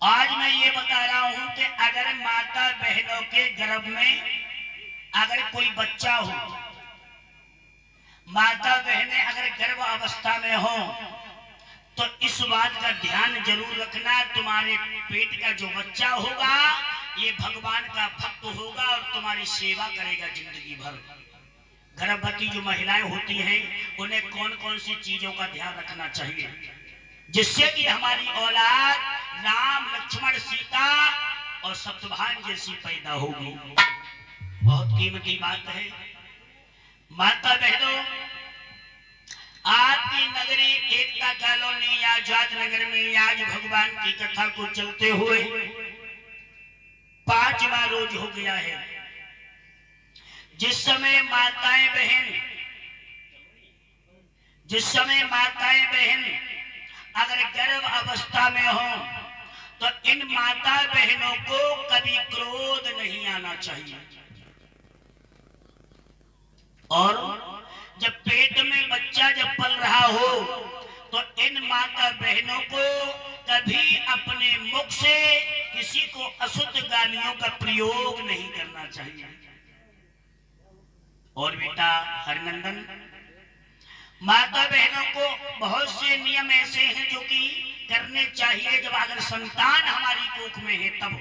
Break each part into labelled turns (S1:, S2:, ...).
S1: आज मैं ये बता रहा हूं कि अगर माता बहनों के गर्भ में अगर कोई बच्चा हो, माता बहनें अगर गर्भ अवस्था में हो, तो इस बात का ध्यान जरूर रखना, तुम्हारे पेट का जो बच्चा होगा ये भगवान का भक्त होगा और तुम्हारी सेवा करेगा जिंदगी भर। गर्भवती जो महिलाएं होती हैं उन्हें कौन कौन सी चीजों का ध्यान रखना चाहिए जिससे कि हमारी औलाद राम लक्ष्मण सीता और सत्यभान जैसी पैदा होगी। बहुत कीमती बात है। माता बहनों, आपकी नगरी एकता कॉलोनी आजाद नगर में आज भगवान की कथा को चलते हुए 5वां रोज हो गया है। जिस समय माताएं बहन अगर गर्भ अवस्था में हो तो इन माता बहनों को कभी क्रोध नहीं आना चाहिए, और जब पेट में बच्चा जब पल रहा हो तो इन माता बहनों को कभी अपने मुख से किसी को अशुद्ध गालियों का प्रयोग नहीं करना चाहिए। और बेटा हरनंदन, माता बहनों को बहुत से नियम ऐसे हैं जो कि करने चाहिए जब अगर संतान हमारी कोख में है तब।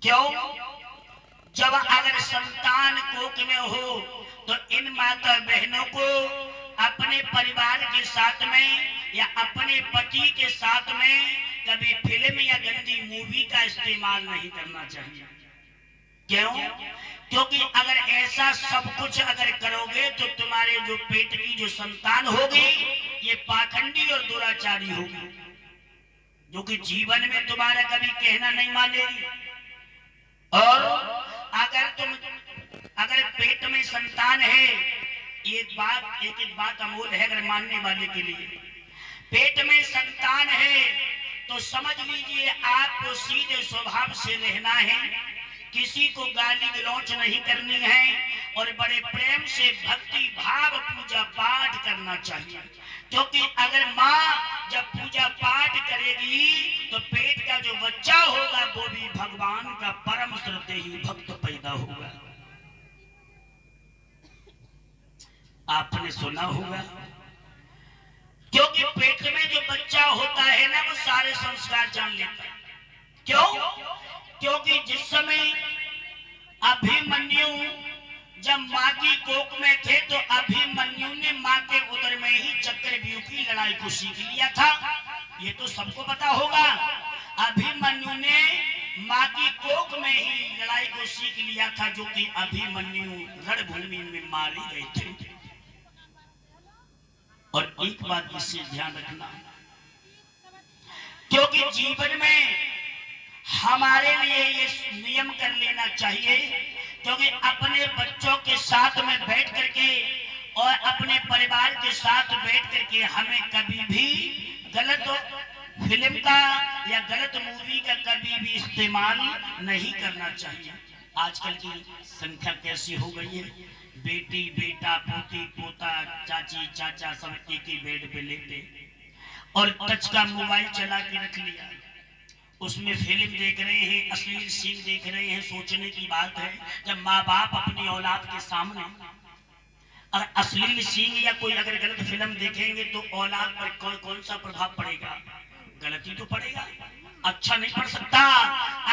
S1: क्यों? जब अगर संतान कोख में हो तो इन माता बहनों को अपने परिवार के साथ में या अपने पति के साथ में कभी फिल्म या गंदी मूवी का इस्तेमाल नहीं करना चाहिए। क्यों? क्योंकि अगर ऐसा सब कुछ अगर करोगे तो तुम्हारे जो पेट की जो संतान होगी ये पाखंडी और दुराचारी होगी, जो कि जीवन में तुम्हारा कभी कहना नहीं मानेगी। और अगर पेट में संतान है, एक बात अमूल है अगर मानने वाले के लिए, पेट में संतान है तो समझ लीजिए आपको सीधे स्वभाव से रहना है, किसी को गाली गलौच नहीं करनी है और बड़े प्रेम से भक्ति भाव पूजा पाठ करना चाहिए। क्योंकि अगर माँ जब पूजा पाठ करेगी तो पेट का जो बच्चा होगा वो भी भगवान का परम श्रद्धेय भक्त पैदा होगा। आपने सुना होगा, क्योंकि पेट में जो बच्चा होता है ना वो सारे संस्कार जान लेता है। क्यों? क्योंकि जिस समय अभिमन्यु जब माँ की कोख में थे तो अभिमन्यु ने माँ के उदर में ही चक्रव्यूह की लड़ाई को सीख लिया था। ये तो सबको पता होगा। अभिमन्यु ने माँ की कोख में ही लड़ाई को सीख लिया था, जो कि अभिमन्यु रणभूमि में मारे गए थे। और एक बात इससे ध्यान रखना, क्योंकि जीवन में हमारे लिए ये नियम कर लेना चाहिए, क्योंकि अपने बच्चों के साथ में बैठ करके और अपने परिवार के साथ बैठ करके हमें कभी भी गलत फिल्म का या गलत मूवी का कभी भी इस्तेमाल नहीं करना चाहिए। आजकल की संख्या कैसी हो गई है, बेटी बेटा पोती पोता चाची चाचा सब एक ही बेड पे लेटे और टच का मोबाइल चला के रख लिया, उसमें फिल्म देख रहे हैं, अश्लील सीन देख रहे हैं। सोचने की बात है, जब माँ बाप अपनी औलाद के सामने अगर अश्लील सीन या कोई अगर गलत फिल्म देखेंगे तो औलाद पर कौन सा प्रभाव पड़ेगा? गलती तो पड़ेगा, अच्छा नहीं पड़ सकता।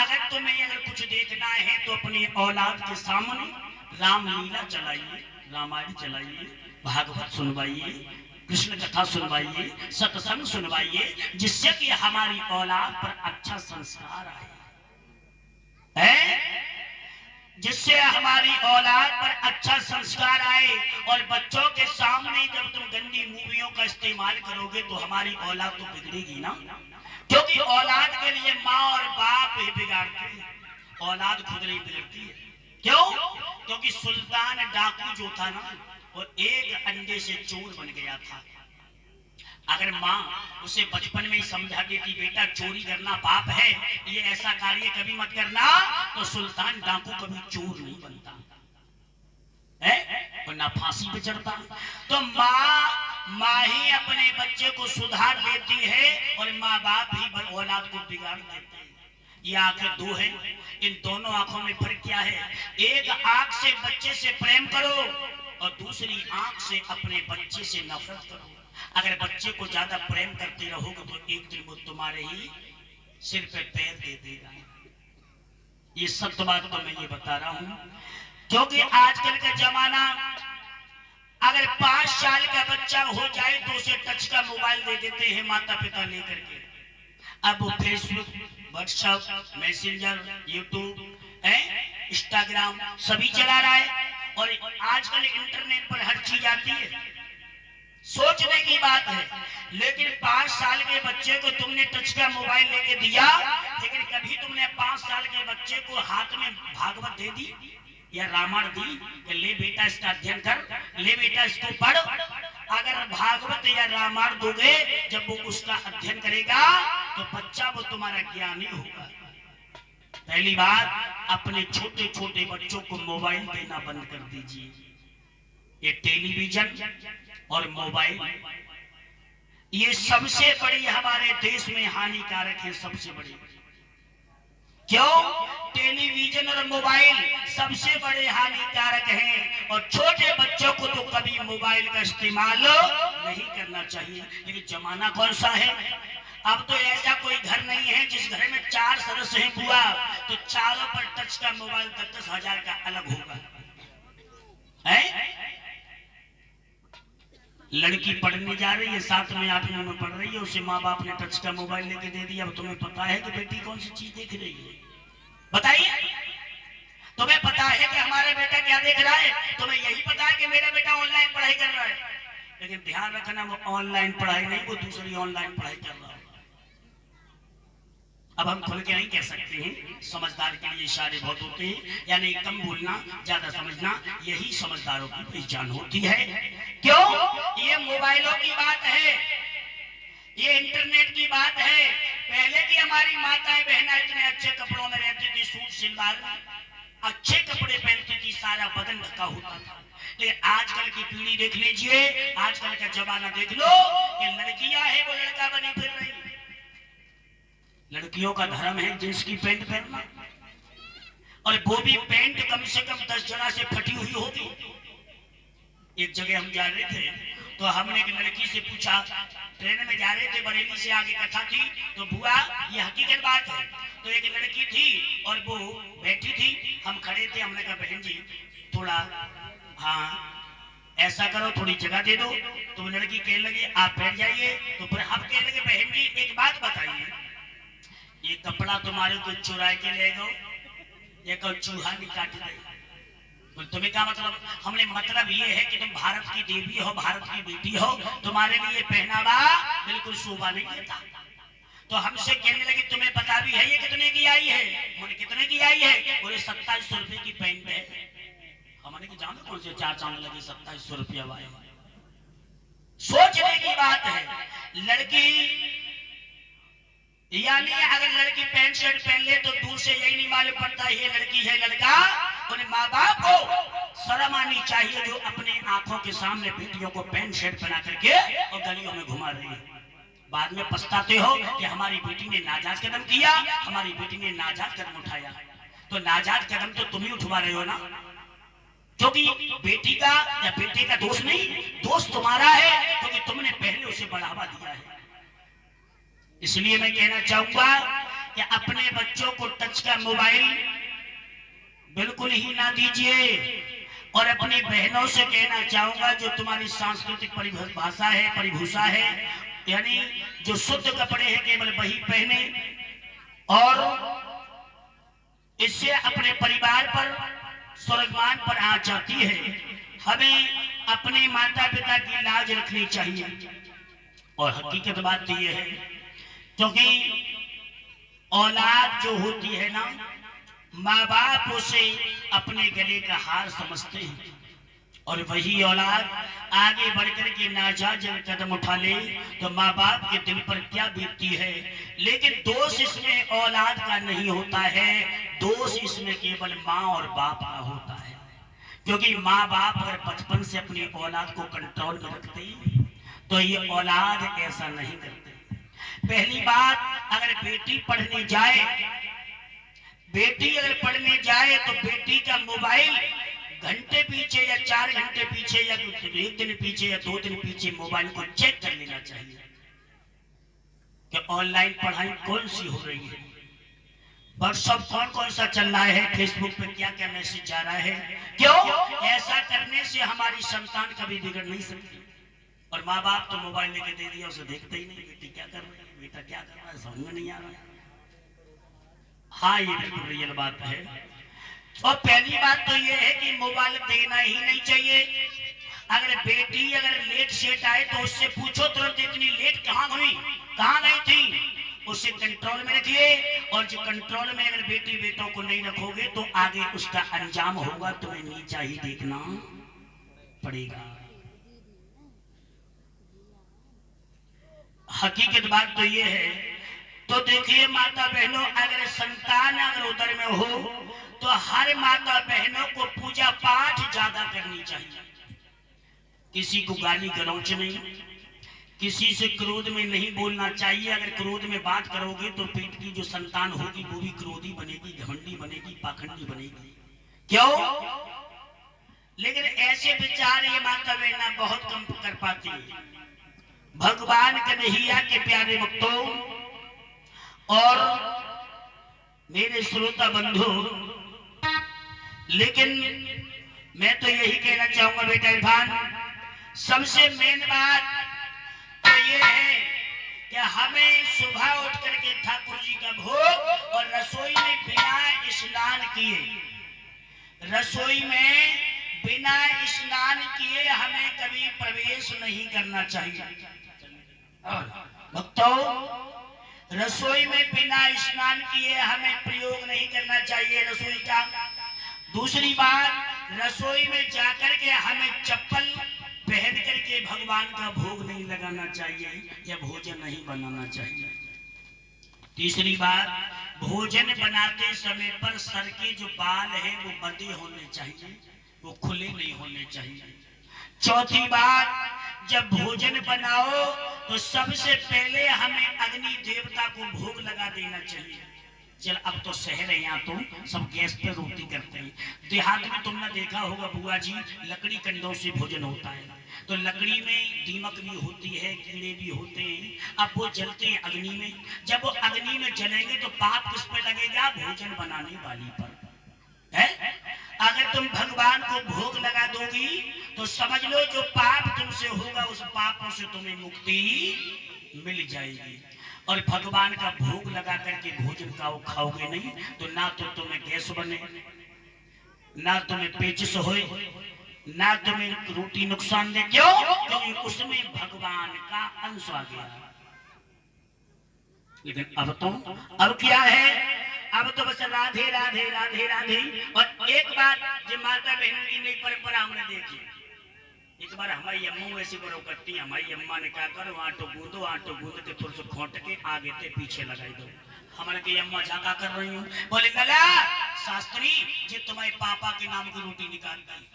S1: अगर तुम्हें अगर कुछ देखना है तो अपनी औलाद के सामने रामलीला चलाइए, रामायण चलाइए, भागवत सुनवाइए, कृष्ण कथा सुनवाइए, सत्संग सुनवाइए, जिससे कि हमारी औलाद पर अच्छा संस्कार आए, जिससे हमारी औलाद पर अच्छा संस्कार आए। और बच्चों के सामने जब तुम गंदी मूवियों का इस्तेमाल करोगे तो हमारी औलाद तो बिगड़ेगी ना, क्योंकि औलाद के लिए माँ और बाप ही बिगाड़ते हैं, औलाद खुद नहीं बिगड़ती है। क्यों? क्योंकि सुल्तान डाकू जो था ना वो एक अंडे से चोर बन गया था। अगर माँ उसे बचपन में ही समझा देती बेटा चोरी करना पाप है, ये ऐसा कार्य कभी मत करना, तो सुल्तान डाकू कभी चोर नहीं बनता है और ना फांसी पे चढ़ता। तो माँ माँ ही अपने बच्चे को सुधार लेती है और माँ बाप ही औलाद को बिगाड़ देते हैं। ये आंखें दो हैं, इन दोनों आंखों में फर्क क्या है? एक आंख से बच्चे से प्रेम करो और दूसरी आंख से अपने बच्चे से नफरत करो। अगर बच्चे को ज्यादा प्रेम करते रहोगे तो एक दिन वो तुम्हारे ही सिर पे पैर दे देगा। ये सत्य बात तो मैं ये बता रहा हूं, क्योंकि आजकल का जमाना, अगर 5 साल का बच्चा हो जाए तो उसे टच का मोबाइल दे देते हैं माता पिता लेकर के। अब वो Facebook, WhatsApp, messenger, YouTube, Instagram सभी चला रहा है और आजकल इंटरनेट पर हर चीज आती है। सोचने की बात है, लेकिन 5 साल के बच्चे को तुमने टच का मोबाइल लेके दिया, लेकिन कभी तुमने 5 साल के बच्चे को हाथ में भागवत दे दी या रामायण दी कि ले बेटा इसका अध्ययन कर, ले बेटा इसको पढ़। अगर भागवत या रामायण दोगे, जब वो उसका अध्ययन करेगा तो बच्चा वो तुम्हारा ज्ञानी होगा। पहली बात, अपने छोटे छोटे बच्चों को मोबाइल देना बंद कर दीजिए। ये टेलीविजन और मोबाइल ये सबसे बड़ी हमारे देश में हानिकारक है, सबसे बड़ी। क्यों? टेलीविजन और मोबाइल सबसे बड़े हानिकारक हैं और छोटे बच्चों को तो कभी मोबाइल का इस्तेमाल नहीं करना चाहिए। लेकिन जमाना कौन सा है? अब तो ऐसा कोई घर नहीं है जिस घर में 4 सदस्य हैं बुआ, तो चारों पर टच का मोबाइल 10,000 का अलग होगा। लड़की पढ़ने जा रही है, 7वीं 8वीं में पढ़ रही है, उसे माँ बाप ने टच का मोबाइल लेके दे दिया। अब तुम्हें पता है कि बेटी कौन सी चीज देख रही है? बताइए, तुम्हें पता है कि हमारा बेटा क्या देख रहा है? तुम्हें यही पता है कि मेरा बेटा ऑनलाइन पढ़ाई कर रहा है, लेकिन ध्यान रखना वो ऑनलाइन पढ़ाई नहीं, वो दूसरी ऑनलाइन पढ़ाई कर रहा है। अब हम खुल के नहीं कह सकते हैं, समझदार के लिए इशारे बहुत होते हैं, यानी कम बोलना ज्यादा समझना, यही समझदारों की पहचान होती है। क्यों? ये मोबाइलों की बात है, ये इंटरनेट की बात है। पहले की हमारी माताएं बहना इतने अच्छे कपड़ों में रहती थी, सूट सिलवार अच्छे कपड़े पहनती थी, सारा बदन ढका होता था। लेकिन आजकल की पीढ़ी देख लीजिए, आजकल का जमाना देख लो कि लड़कियां है वो लड़का बनी फिर रही। लड़कियों का धर्म है जींस की पैंट पहनना, और वो भी पैंट कम से कम 10 जगह से फटी हुई होगी। एक जगह हम जा रहे थे तो हमने एक लड़की से पूछा, ट्रेन में जा रहे थे, बरेली से आगे कथा थी, तो बुआ ये हकीकत बात है। तो एक लड़की थी और वो बैठी थी, हम खड़े थे, हमने कहा बहन जी थोड़ा हाँ ऐसा करो, थोड़ी जगह दे दो। तो वो लड़की कहने लगी आप बैठ जाइए। तो फिर हम कहने लगे बहन जी एक बात बताइए, ये कपड़ा तुम्हारे को चुरा के ले गो या कोई चूहा नहीं काट दे? तुम्हें क्या मतलब? हमने मतलब ये है कि तुम भारत की देवी हो, भारत की बेटी हो, तुम्हारे लिए पहनावा बिल्कुल शोभा नहीं देता। तो हमसे कहने लगी तुम्हें पता भी है ये कितने की आई है? मैंने कितने की आई है? बोले 2700 रुपए की पैंट है। हमने कि जानो कौन से 4 चांद लगे 2700 रुपया वाले। सोचने की बात है। लड़की यानी अगर लड़की पैंट शर्ट पहन ले तो दूर से यही नहीं मालूम पड़ता ये लड़की है लड़का। उन्हें माँ बाप को शर्म आनी चाहिए जो अपने आंखों के सामने बेटियों को पैंट शर्ट पहना करके और गलियों में घुमा रही है। बाद में पछताते हो कि हमारी बेटी ने नाजायज कदम किया, हमारी बेटी ने नाजायज कदम उठाया। तो नाजायज कदम तो तुम ही उठवा रहे हो ना, क्योंकि बेटी का या बेटे का दोष नहीं, दोष तुम्हारा है क्योंकि तुमने पहले उसे बढ़ावा दिया है। इसलिए मैं कहना चाहूंगा कि अपने बच्चों को टच का मोबाइल बिल्कुल ही ना दीजिए। और अपनी बहनों से कहना चाहूंगा जो तुम्हारी सांस्कृतिक परिभाषा है, परिभूषा है, यानी जो शुद्ध कपड़े हैं केवल वही पहने और इससे अपने परिवार पर स्वर्गमान पर आ जाती है। हमें अपने माता पिता की लाज रखनी चाहिए। और हकीकत बात तो यह है क्योंकि औलाद जो होती है ना, माँ बाप उसे अपने गले का हार समझते हैं और वही औलाद आगे बढ़कर के नाजायज कदम उठा ले तो माँ बाप के दिल पर क्या बीतती है। लेकिन दोष इसमें औलाद का नहीं होता है, दोष इसमें केवल माँ और बाप का होता है। क्योंकि माँ बाप अगर बचपन से अपनी औलाद को कंट्रोल में रखते तो ये औलाद ऐसा नहीं करते। पहली बात, अगर बेटी पढ़ने जाए, बेटी अगर पढ़ने जाए तो बेटी का मोबाइल घंटे पीछे या 4 घंटे पीछे या 1 दिन पीछे या 2 दिन पीछे मोबाइल को चेक कर लेना चाहिए कि ऑनलाइन पढ़ाई कौन सी हो रही है, व्हाट्सएप कौन सा चल रहा है, फेसबुक पे क्या क्या मैसेज जा रहा है। क्यों? ऐसा करने से हमारी संतान कभी बिगड़ नहीं सकती। और माँ बाप तो मोबाइल लेके दे दिया, उसे देखते ही नहीं, बेटी क्या कर रही है, बेटा क्या कर रहा है, समझ में नहीं आ रहा है। हाँ, ये बिल्कुल रियल बात है। और पहली बात तो ये है कि मोबाइल देना ही नहीं चाहिए। अगर बेटी अगर लेट सेट आए तो उससे पूछो तुरंत, इतनी लेट कहाँ गई थी, उसे कंट्रोल में रखिए। और जो कंट्रोल में अगर बेटी बेटों को नहीं रखोगे तो आगे उसका अंजाम होगा, तुम्हें नीचा ही देखना पड़ेगा। हकीकत बात तो ये है। तो देखिए माता बहनों, अगर संतान अगर उदर में हो तो हर माता बहनों को पूजा पाठ ज्यादा करनी चाहिए। किसी को गाली गलौच नहीं, किसी से क्रोध में नहीं बोलना चाहिए। अगर क्रोध में बात करोगे तो पेट की जो संतान होगी वो भी क्रोधी बनेगी, घमंडी बनेगी, पाखंडी बनेगी। क्यों? लेकिन ऐसे विचार ये माता बहना बहुत कम कर पाती है। भगवान कन्हैया के प्यारे भक्तों और मेरे श्रोता बंधु, लेकिन मैं तो यही कहना चाहूंगा बेटा इरफान, सबसे मेन बात तो ये है कि हमें सुबह उठ करके ठाकुर जी का भोग और रसोई में बिना स्नान किए, रसोई में बिना स्नान किए हमें कभी प्रवेश नहीं करना चाहिए। भक्तों, रसोई में बिना स्नान किए हमें प्रयोग नहीं करना चाहिए रसोई का। दूसरी बात, रसोई में जाकर के हमें चप्पल पहन करके भगवान का भोग नहीं लगाना चाहिए या भोजन नहीं बनाना चाहिए। तीसरी बात, भोजन बनाते समय पर सर के जो बाल हैं वो बंधे होने चाहिए, वो खुले नहीं होने चाहिए। चौथी बात, जब भोजन बनाओ तो सबसे पहले हमें अग्नि देवता को भोग लगा देना चाहिए। चल, अब तो शहर है, यहाँ तो सब गैस पे रोटी करते हैं। देहात में तुमने देखा होगा बुआ जी, लकड़ी कंडों से भोजन होता है। तो लकड़ी में दीमक भी होती है, कीड़े भी होते हैं। अब वो जलते हैं अग्नि में, जब वो अग्नि में जलेंगे तो पाप किस पे लगेगा? भोजन बनाने वाली पर है। अगर तुम भगवान को भोग लगा दोगी तो समझ लो जो पाप तुमसे होगा उस पापों से तुम्हें मुक्ति मिल जाएगी। और भगवान का भोग लगा करके भोजन का वो खाओगे नहीं तो ना तो तुम्हें गैस बने, ना तुम्हें पेचिश होए, ना तुम्हें रोटी नुकसान दे। क्यों? क्योंकि उसमें भगवान का अंश आ गया। लेकिन अब क्या है? अब तो बस राधे राधे राधे राधे। और एक बात जो माता बहनों की नई परंपरा हमने देखी, एक बार हमारी अम्मा वैसे करो कट्टी, हमारी अम्मा ने क्या करो, आटो गूंद के थोड़ा सा खोट के आगे ते पीछे लगाई दो। हमारे की अम्मा जाका कर रही हूँ, बोले लला शास्त्री जी तुम्हारे पापा के नाम की रोटी निकाल दी।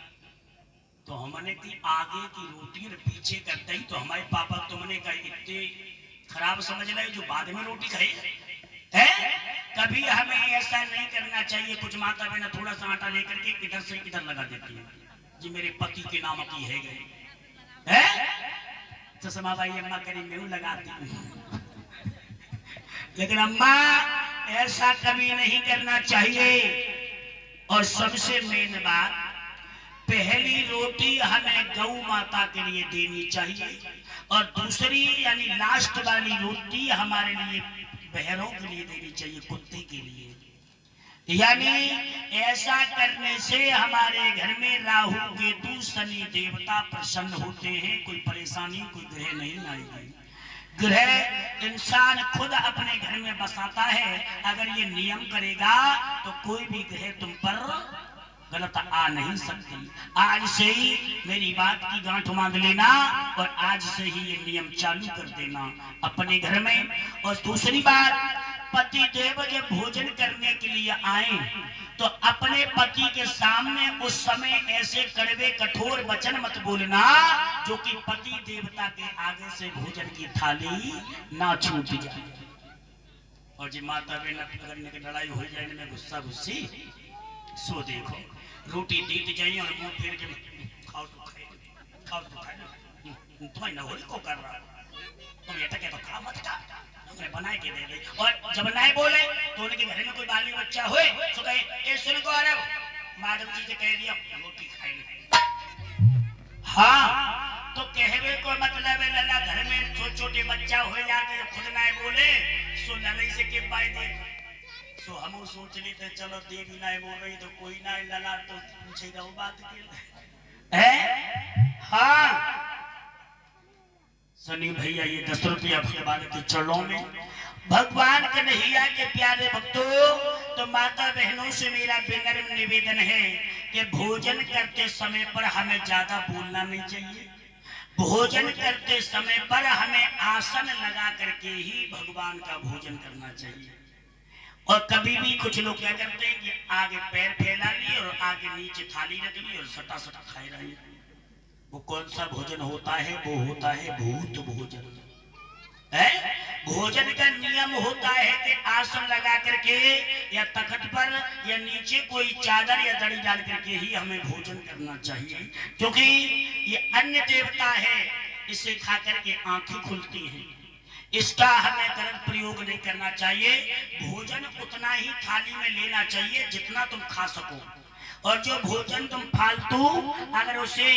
S1: तो हमने की आगे की रोटी और पीछे कर दी। तो हमारे पापा तुमने कहा इतने खराब समझ रहे जो बाद में रोटी खाए है। कभी हमें ऐसा नहीं करना चाहिए। कुछ माता बहना थोड़ा सा आटा लेकर के इधर से इधर लगा देती है, जी मेरे पति के नाम की है गए है। चश्मा भाई अम्मा करी मैं लगाती हूँ, लेकिन अम्मा ऐसा कभी नहीं करना चाहिए। और सबसे मेन बात, पहली रोटी हमें गौ माता के लिए देनी चाहिए और दूसरी यानी लास्ट वाली रोटी हमारे लिए बहरों के लिए देनी चाहिए, कुत्ते के लिए। यानी ऐसा करने से हमारे घर में राहु केतु शनि देवता प्रसन्न होते हैं, कोई परेशानी कोई ग्रह नहीं आएगी। ग्रह इंसान खुद अपने घर में बसाता है। अगर ये नियम करेगा तो कोई भी ग्रह तुम पर गलत आ नहीं सकती। आज से ही मेरी बात की गांठ बांध लेना और आज से ही ये नियम चालू कर देना अपने घर में। और दूसरी बात, पति देव जब भोजन करने के लिए आए तो अपने पति के सामने उस समय ऐसे कड़वे कठोर वचन मत बोलना जो कि पति देवता के आगे से भोजन की थाली ना छूट जाए। और जी माता बहन करने की लड़ाई हो जाए में गुस्सा गुस्सी सो देखो रोटी दीत जाइए और मुंह फेर के खाओ तो खाए तुम्हें नौकरी को कर रहा तुम ये टके तो खा मत खा तुमने बनाए के दे दे। और जब नहीं बोले तो उनके घर में कोई बाली बच्चा हुए तो कहे ए सुन को अरे मैडम जी से कह दिया रोटी खाई। हाँ तो कहवे को मतलब है लला घर में छोटे छोटे बच्चा हो जाते खुद नहीं बोले सो ललाई से के पाई दे सो हम सोच ली थे चलो देवी नहीं बोल रही तो कोई ना लला तो पूछेगा वो बात के है। हाँ सनी भैया ये 10 रुपया भगवान के चरणों में भगवान के नैया के प्यारे भक्तों तो माता बहनों से मेरा विनम्र निवेदन है कि भोजन करते समय पर हमें ज्यादा बोलना नहीं चाहिए। भोजन करते समय पर हमें आसन लगा करके ही भगवान का भोजन करना चाहिए। और कभी भी कुछ लोग क्या करते हैं कि आगे पैर फैला लिए और आगे नीचे थाली रख ली और सटा सटा खाए रहे। वो कौन सा भोजन होता है? वो होता है भूत भोजन है। भोजन का नियम होता है कि आसन लगा करके या तखत पर या नीचे कोई चादर या दड़ी डाल करके ही हमें भोजन करना चाहिए, क्योंकि ये अन्य देवता है, इसे खा करके आंखें खुलती हैं। इसका हमें गलत प्रयोग नहीं करना चाहिए। भोजन उतना ही थाली में लेना चाहिए जितना तुम खा सको, और जो भोजन तुम फालतू अगर उसे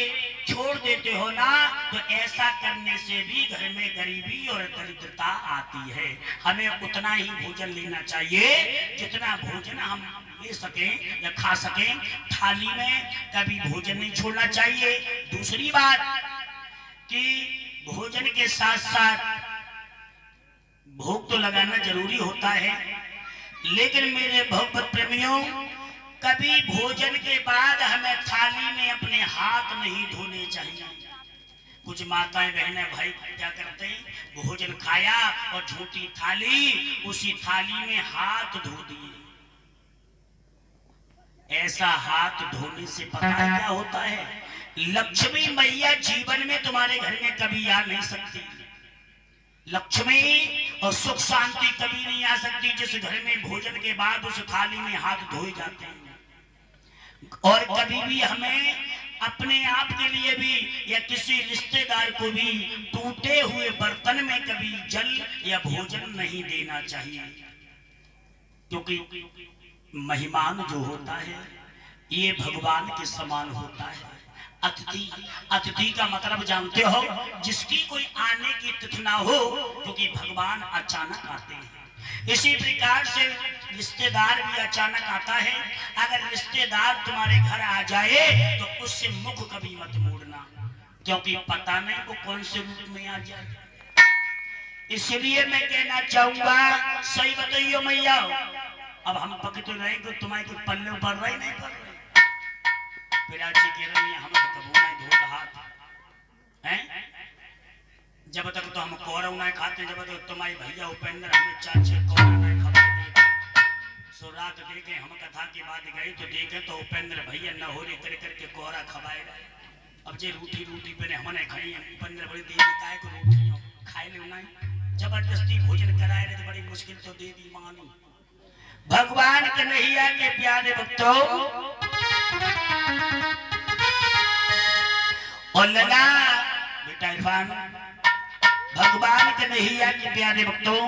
S1: छोड़ देते हो ना तो ऐसा करने से भी घर में गरीबी और दरिद्रता आती है। हमें उतना ही भोजन लेना चाहिए जितना भोजन हम ले सकें या खा सकें। थाली में कभी भोजन नहीं छोड़ना चाहिए। दूसरी बात कि भोजन के साथ साथ भोग तो लगाना जरूरी होता है, लेकिन मेरे भगवत प्रेमियों कभी भोजन के बाद हमें थाली में अपने हाथ नहीं धोने चाहिए। कुछ माताएं बहनें भाई क्या करते हैं, भोजन खाया और झूठी थाली, उसी थाली में हाथ धो दिए। ऐसा हाथ धोने से पता है क्या होता है? लक्ष्मी मैया जीवन में तुम्हारे घर में कभी आ नहीं सकती। लक्ष्मी और सुख शांति कभी नहीं आ सकती जिस घर में भोजन के बाद उस थाली में हाथ धोए जाते हैं। और कभी भी हमें अपने आप के लिए भी या किसी रिश्तेदार को भी टूटे हुए बर्तन में कभी जल या भोजन नहीं देना चाहिए, क्योंकि मेहमान जो होता है ये भगवान के समान होता है। अतिथि, अतिथि का मतलब जानते हो, जिसकी कोई आने की तिथि ना हो, क्योंकि भगवान अचानक आते हैं। इसी प्रकार से रिश्तेदार भी अचानक आता है। अगर रिश्तेदार तुम्हारे घर आ जाए तो उससे मुख कभी मत मोड़ना, क्योंकि पता नहीं वो कौन से रूप में आ जाए। इसलिए मैं कहना चाहूंगा, सही बताइए मैया, अब हम पक तो रहे तो तुम्हारे कुछ पल्ले पड़ रहे नहीं पड़ रहे। पिराची कह रही है हम तो कबू नहीं धोत हाथ हैं, जब तक तो हम कोरव नहीं खाते, जब तक तुम्हारी भैया उपेंद्र हमें 4-6 कोरव नहीं खवाते। सो रात देखे हम कथा की बात गई तो देखे तो उपेंद्र भैया न हो रही करके कोहरा खवाए रहे। अब जे रूठी रूठी पे हमने खाई, उपेंद्र बड़ी देवी काय को रोटी खाए ले नहीं, जबरदस्ती भोजन कराए रहे तो बड़ी मुश्किल तो देवी मानी। भगवान के नैया के प्यारे भक्तों और लला बेटा इरफान, भगवान के नैया के प्यारे भक्तों